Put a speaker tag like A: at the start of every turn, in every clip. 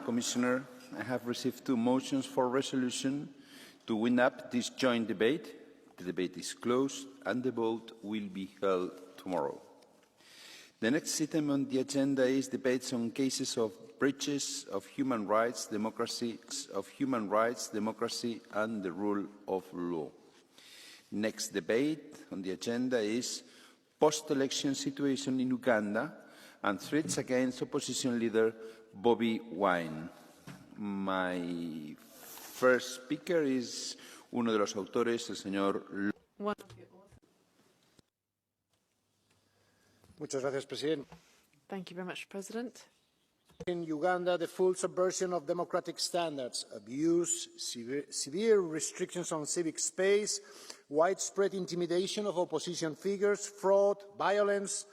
A: Commissioner, I have received 2 motions for resolution to wind up this joint debate. The debate is closed and the vote will be held tomorrow. The next item on the agenda is debates on cases of breaches of human rights, democracy, and the rule of law. Next debate on the agenda is post-election situation in Uganda and threats against opposition leader Bobi Wine. My first speaker is uno de los autores, el señor.
B: Muchas gracias, President.
C: Thank you very much, President.
B: In Uganda, the full subversion of democratic standards, abuse, severe restrictions on civic space, widespread intimidation of opposition figures, fraud, violence,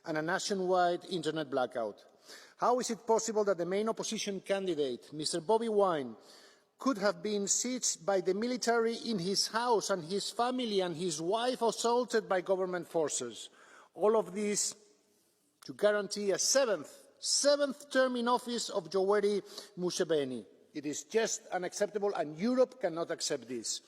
B: and a nationwide internet blackout. How is it possible that the main opposition candidate, Mr. Bobi Wine, could have been sieged by the military in his house and his family and his wife assaulted by government forces? All of this to guarantee a seventh term in office of Yoweri Museveni. It is just unacceptable, and Europe cannot accept this.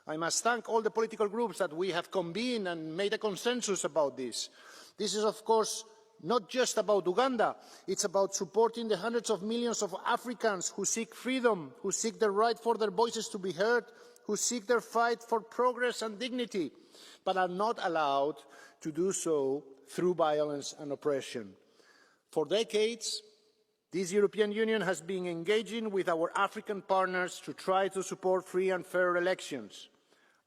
B: I must thank all the political groups that we have convened and made a consensus about this. This is, of course, not just about Uganda. It's about supporting the hundreds of millions of Africans who seek freedom, who seek the right for their voices to be heard, who seek their fight for progress and dignity, but are not allowed to do so through violence and oppression. For decades, this European Union has been engaging with our African partners to try to support free and fair elections.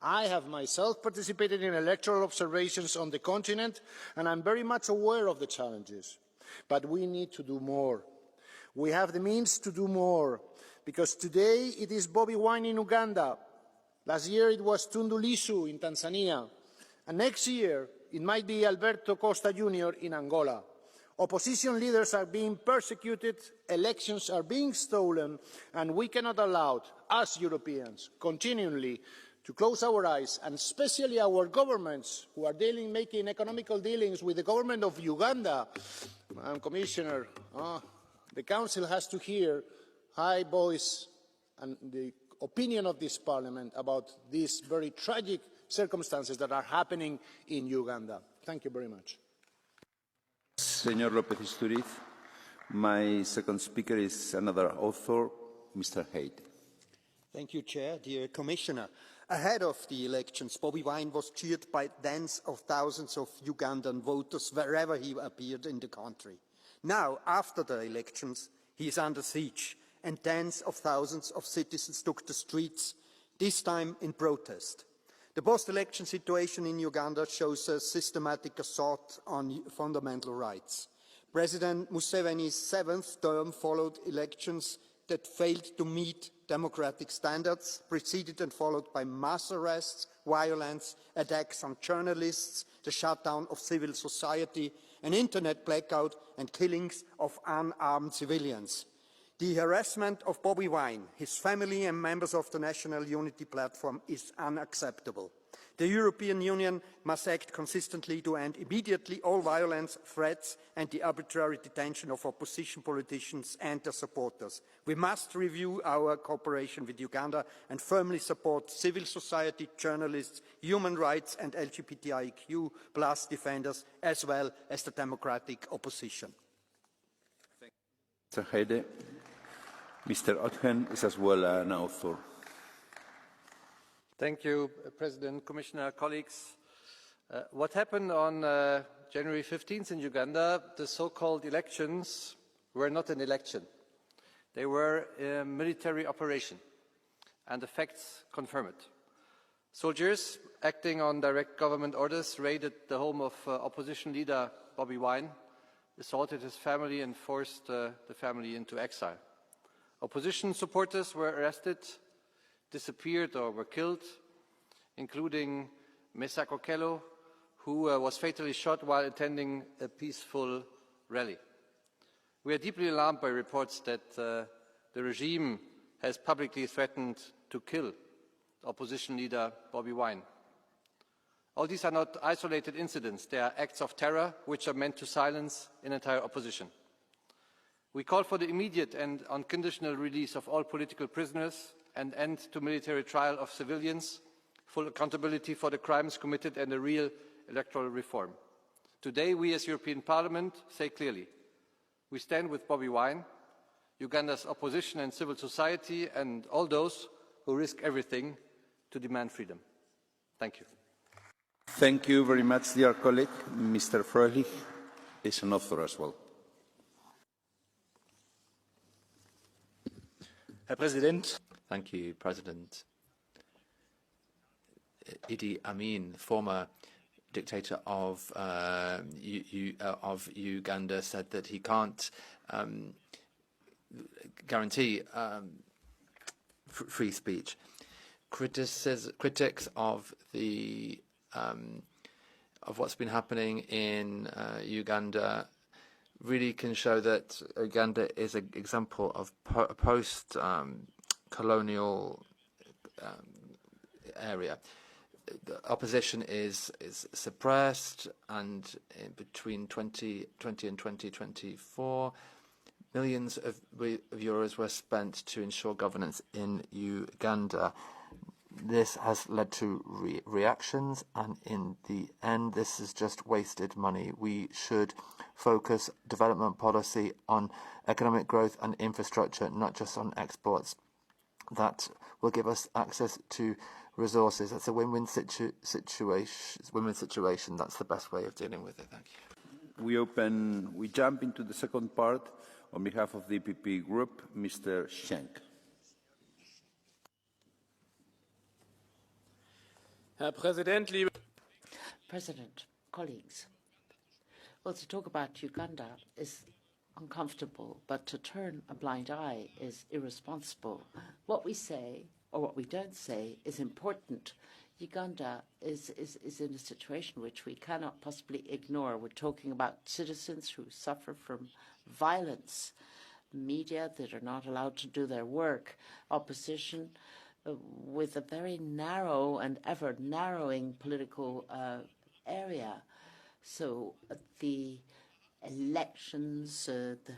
B: I have myself participated in electoral observations on the continent, and I'm very much aware of the challenges. But we need to do more. We have the means to do more, because today it is Bobi Wine in Uganda. Last year it was Tundu Lissu in Tanzania. And next year it might be Alberto Costa Jr. in Angola. Opposition leaders are being persecuted, elections are being stolen, and we cannot allow, as Europeans, continually to close our eyes, and especially our governments who are making economical dealings with the government of Uganda. Commissioner, the Council has to hear high voice and the opinion of this Parliament about these very tragic circumstances that are happening in Uganda. Thank you very much.
A: Señor López Istúriz, my second speaker is another author, Mr. Hayde.
D: Thank you, Chair. Dear Commissioner, ahead of the elections, Bobi Wine was cheered by tens of thousands of Ugandan voters wherever he appeared in the country. Now, after the elections, he is under siege, and tens of thousands of citizens took the streets, this time in protest. The post-election situation in Uganda shows a systematic assault on fundamental rights. President Museveni's 7th term followed elections that failed to meet democratic standards, preceded and followed by mass arrests, violence, attacks on journalists, the shutdown of civil society, an internet blackout, and killings of unarmed civilians. The harassment of Bobi Wine, his family and members of the National Unity Platform is unacceptable. The European Union must act consistently to end immediately all violence, threats and the arbitrary detention of opposition politicians and their supporters. We must review our cooperation with Uganda and firmly support civil society, journalists, human rights and LGBTIQ+ defenders, as well as the democratic opposition.
A: Mr. Hayde. Mr. Otgen is as well an author.
E: Thank you, President, Commissioner, colleagues. What happened on January 15th in Uganda, the so-called elections, were not an election. They were a military operation, and the facts confirm it. Soldiers, acting on direct government orders, raided the home of opposition leader Bobi Wine, assaulted his family and forced the family into exile. Opposition supporters were arrested, disappeared or were killed, including Mesa Kokelo, who was fatally shot while attending a peaceful rally. We are deeply alarmed by reports that the regime has publicly threatened to kill opposition leader Bobi Wine. All these are not isolated incidents. They are acts of terror which are meant to silence an entire opposition. We call for the immediate and unconditional release of all political prisoners, an end to military trial of civilians, full accountability for the crimes committed and a real electoral reform. Today, we as European Parliament say clearly, we stand with Bobi Wine, Uganda's opposition and civil society, and all those who risk everything to demand freedom. Thank you.
A: Thank you very much, dear colleague. Mr. Fröhlich is an author as well.
F: Herr Präsident.
G: Thank you, President. Idi Amin, former dictator of Uganda, said that he can't guarantee free speech. Critics of the of what's been happening in Uganda really can show that Uganda is an example of a post-colonial area. The opposition is suppressed, and in between 2020 and 2024, millions of euros were spent to ensure governance in Uganda. This has led to reactions, and in the end, this is just wasted money. We should focus development policy on economic growth and infrastructure, not just on exports. That will give us access to resources. That's a win-win situation. That's the best way of dealing with it. Thank you.
A: We jump into the second part on behalf of the EPP Group, Mr. Schenk.
F: Herr Präsident, liebe
H: President, colleagues, well, to talk about Uganda is uncomfortable, but to turn a blind eye is irresponsible. What we say, or what we don't say, is important. Uganda is in a situation which we cannot possibly ignore. We're talking about citizens who suffer from violence, media that are not allowed to do their work, opposition with a very narrow and ever narrowing political area. So the elections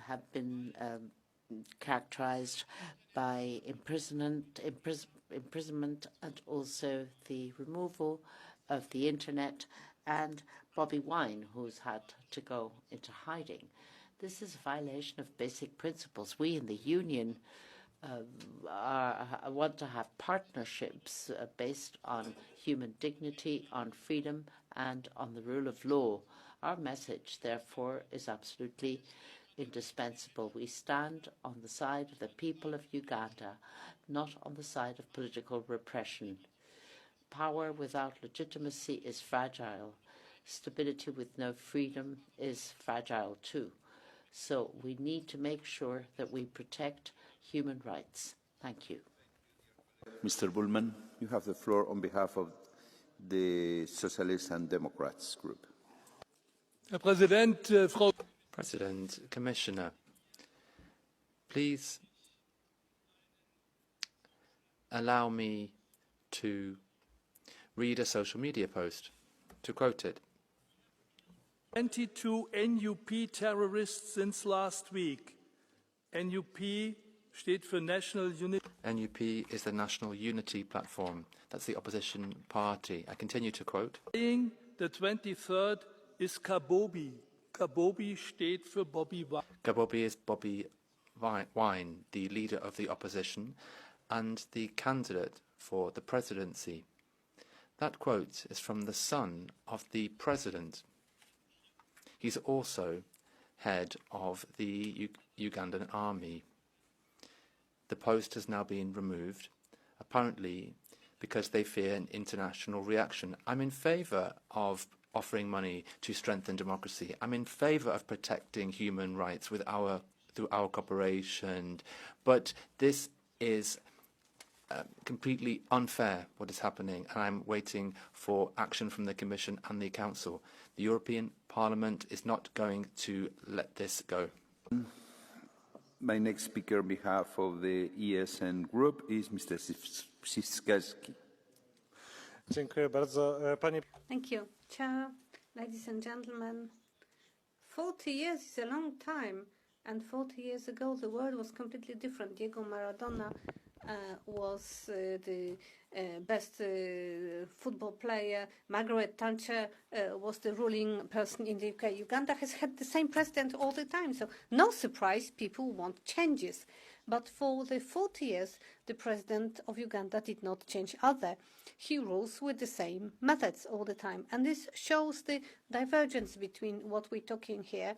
H: have been characterized by imprisonment and also the removal of the internet, and Bobi Wine, who's had to go into hiding. This is a violation of basic principles. We in the Union want to have partnerships based on human dignity, on freedom, and on the rule of law. Our message, therefore, is absolutely indispensable. We stand on the side of the people of Uganda, not on the side of political repression. Power without legitimacy is fragile. Stability with no freedom is fragile too. So we need to make sure that we protect human rights. Thank you.
A: Mr. Bullman, you have the floor on behalf of the Socialists and Democrats Group.
F: Herr Präsident, Frau
G: President, Commissioner, please allow me to read a social media post, to quote it.
F: 22 NUP terrorists since last week. NUP steht für National Unity.
G: NUP is the National Unity Platform. That's the opposition party. I continue to quote.
F: The 23rd is Kabobi. Kabobi steht für Bobi Wine.
G: Kabobi is Bobi Wine, the leader of the opposition and the candidate for the presidency. That quote is from the son of the president. He's also head of the Ugandan army. The post has now been removed, apparently because they fear an international reaction. I'm in favour of offering money to strengthen democracy. I'm in favour of protecting human rights through our cooperation. But this is completely unfair, what is happening, and I'm waiting for action from the Commission and the Council. The European Parliament is not going to let this go.
A: My next speaker on behalf of the ESN Group is Mr. Siskowski.
I: Thank you, Chair, ladies and gentlemen. 40 years is a long time, And 40 years ago, the world was completely different. Diego Maradona was the best football player. Margaret Thatcher was the ruling person in the UK. Uganda has had the same president all the time, so no surprise people want changes. But for the 40 years, the president of Uganda did not change either. He rules with the same methods all the time. And this shows the divergence between what we're talking here,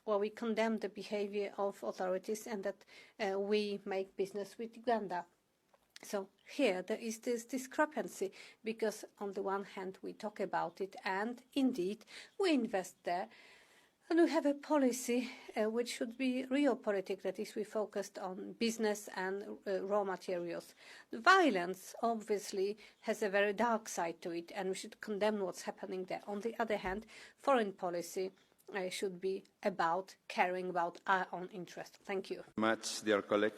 I: where we condemn the behavior of authorities, and that we make business with Uganda. So here there is this discrepancy, because on the one hand we talk about it and indeed we invest there, and we have a policy which should be realpolitik, that is, we focused on business and raw materials. The violence obviously has a very dark side to it, and we should condemn what's happening there. On the other hand, foreign policy should be about caring about our own interest. Thank you.
A: Much, dear colleague.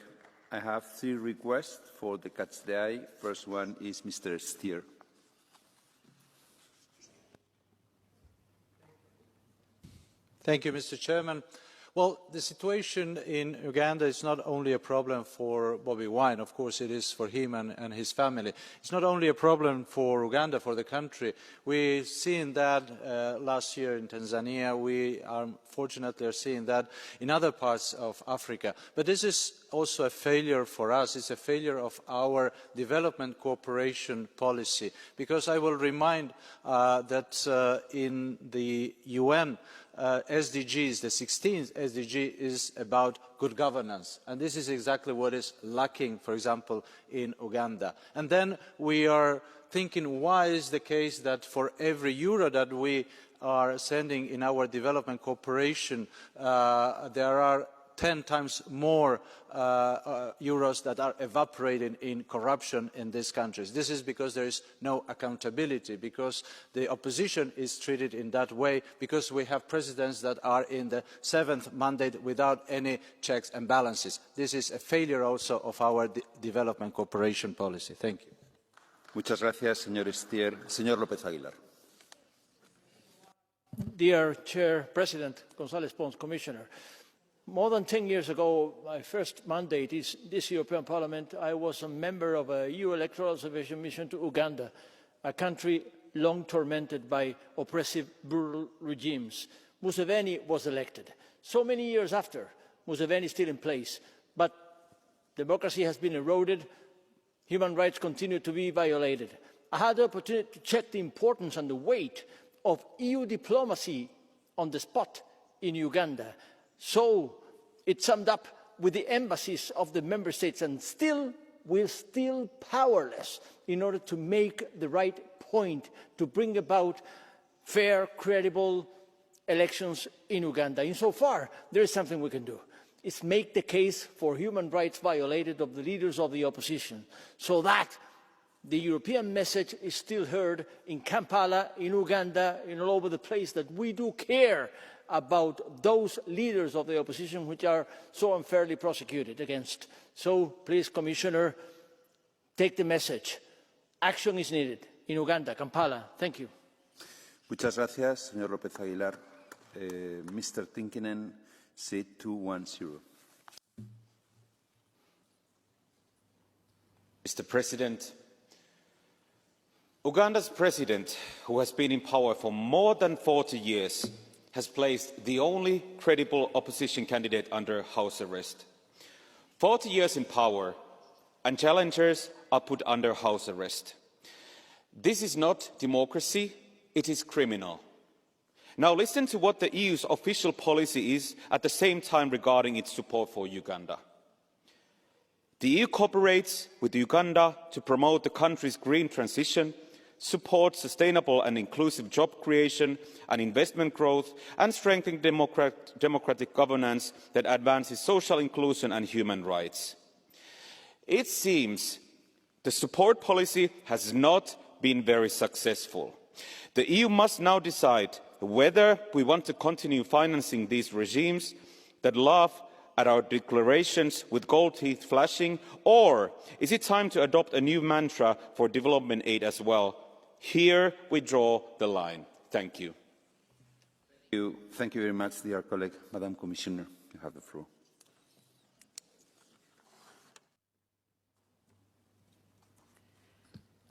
A: I have 3 requests for the catch the eye. First one is Mr. Stier.
J: Thank you, Mr. Chairman. Well, the situation in Uganda is not only a problem for Bobi Wine. Of course, it is for him and his family. It's not only a problem for Uganda, for the country. We've seen that last year in Tanzania. We are fortunately seeing that in other parts of Africa. But this is also a failure for us. It's a failure of our development cooperation policy. Because I will remind that in the UN, SDGs, the 16th SDG is about good governance, and this is exactly what is lacking, for example, in Uganda. And then we are thinking, why is the case that for every euro that we are sending in our development cooperation, there are 10 times more euros that are evaporating in corruption in these countries. This is because there is no accountability, because the opposition is treated in that way, because we have presidents that are in the 7th mandate without any checks and balances. This is a failure also of our development cooperation policy. Thank you.
A: Muchas gracias, señor Stier. Señor López Aguilar.
K: Dear Chair, President González Pons, Commissioner, more than 10 years ago, my first mandate is this European Parliament. I was a member of a EU electoral observation mission to Uganda, a country long tormented by oppressive, brutal regimes. Museveni was elected. So many years after, Museveni is still in place, but democracy has been eroded, human rights continue to be violated. I had the opportunity to check the importance and the weight of EU diplomacy on the spot in Uganda. So it summed up with the embassies of the member states, and still we're still powerless in order to make the right point to bring about fair, credible elections in Uganda. Insofar, there is something we can do. It's make the case for human rights violated of the leaders of the opposition, so that the European message is still heard in Kampala, in Uganda, and all over the place, that we do care about those leaders of the opposition which are so unfairly prosecuted against. So please, Commissioner, take the message. Action is needed in Uganda, Kampala. Thank you.
A: Muchas gracias, señor López Aguilar. Mr. Tinkinen, seat 210.
L: Mr. President, Uganda's president, who has been in power for more than 40 years, has placed the only credible opposition candidate under house arrest. 40 years in power, and challengers are put under house arrest. This is not democracy, it is criminal. Now listen to what the EU's official policy is at the same time regarding its support for Uganda. The EU cooperates with Uganda to promote the country's green transition, support sustainable and inclusive job creation and investment growth, and strengthen democratic governance that advances social inclusion and human rights. It seems the support policy has not been very successful. The EU must now decide whether we want to continue financing these regimes that laugh at our declarations with gold teeth flashing, or is it time to adopt a new mantra for development aid as well? Here we draw the line. Thank you.
A: Thank you very much, dear colleague. Madam Commissioner. you have the floor.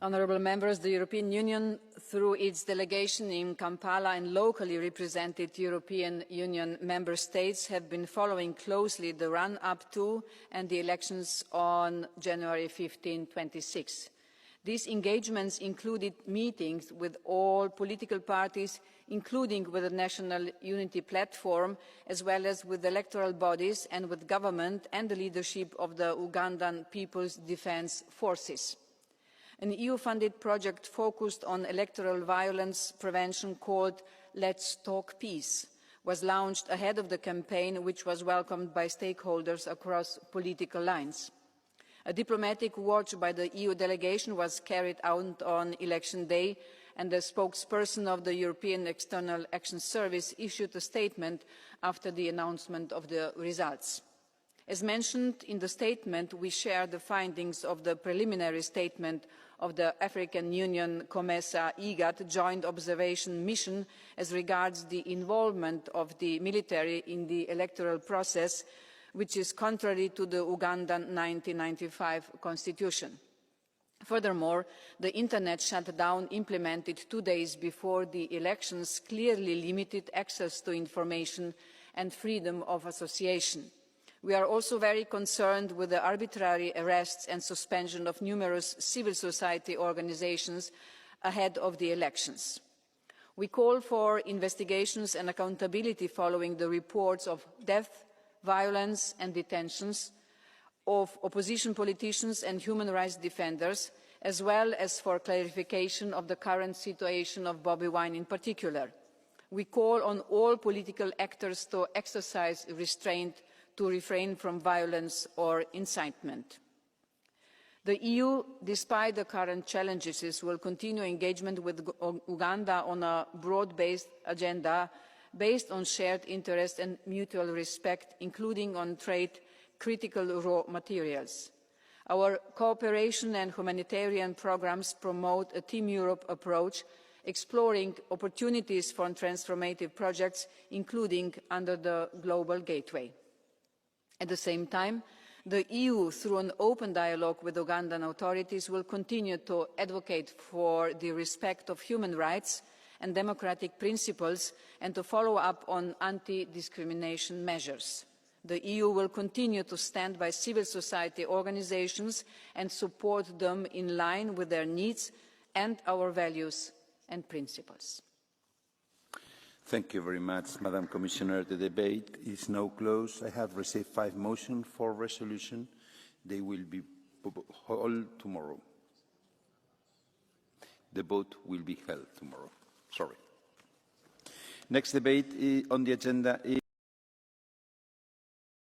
M: Honourable members, the European Union, through its delegation in Kampala and locally represented European Union member states, have been following closely the run-up to and the elections on January 26. These engagements included meetings with all political parties, including with the National Unity Platform, as well as with electoral bodies and with government and the leadership of the Ugandan People's Defence Forces. An EU-funded project focused on electoral violence prevention called Let's Talk Peace was launched ahead of the campaign, which was welcomed by stakeholders across political lines. A diplomatic watch by the EU delegation was carried out on election day, and the spokesperson of the European External Action Service issued a statement after the announcement of the results. As mentioned in the statement, we share the findings of the preliminary statement of the African Union COMESA IGAD Joint Observation Mission as regards the involvement of the military in the electoral process, which is contrary to the Ugandan 1995 constitution. Furthermore, the internet shutdown implemented 2 days before the elections clearly limited access to information and freedom of association. We are also very concerned with the arbitrary arrests and suspension of numerous civil society organisations ahead of the elections. We call for investigations and accountability following the reports of death, violence and detentions of opposition politicians and human rights defenders, as well as for clarification of the current situation of Bobi Wine in particular. We call on all political actors to exercise restraint, to refrain from violence or incitement. The EU, despite the current challenges, will continue engagement with Uganda on a broad-based agenda based on shared interest and mutual respect, including on trade, critical raw materials. Our cooperation and humanitarian programmes promote a Team Europe approach, exploring opportunities for transformative projects, including under the Global Gateway. At the same time, the EU, through an open dialogue with Ugandan authorities, will continue to advocate for the respect of human rights and democratic principles and to follow up on anti-discrimination measures. The EU will continue to stand by civil society organisations and support them in line with their needs and our values and principles.
A: Thank you very much, Madam Commissioner. The debate is now closed. I have received 5 motions for resolution. They will be held tomorrow. The vote will be held tomorrow. Sorry. Next debate on the agenda is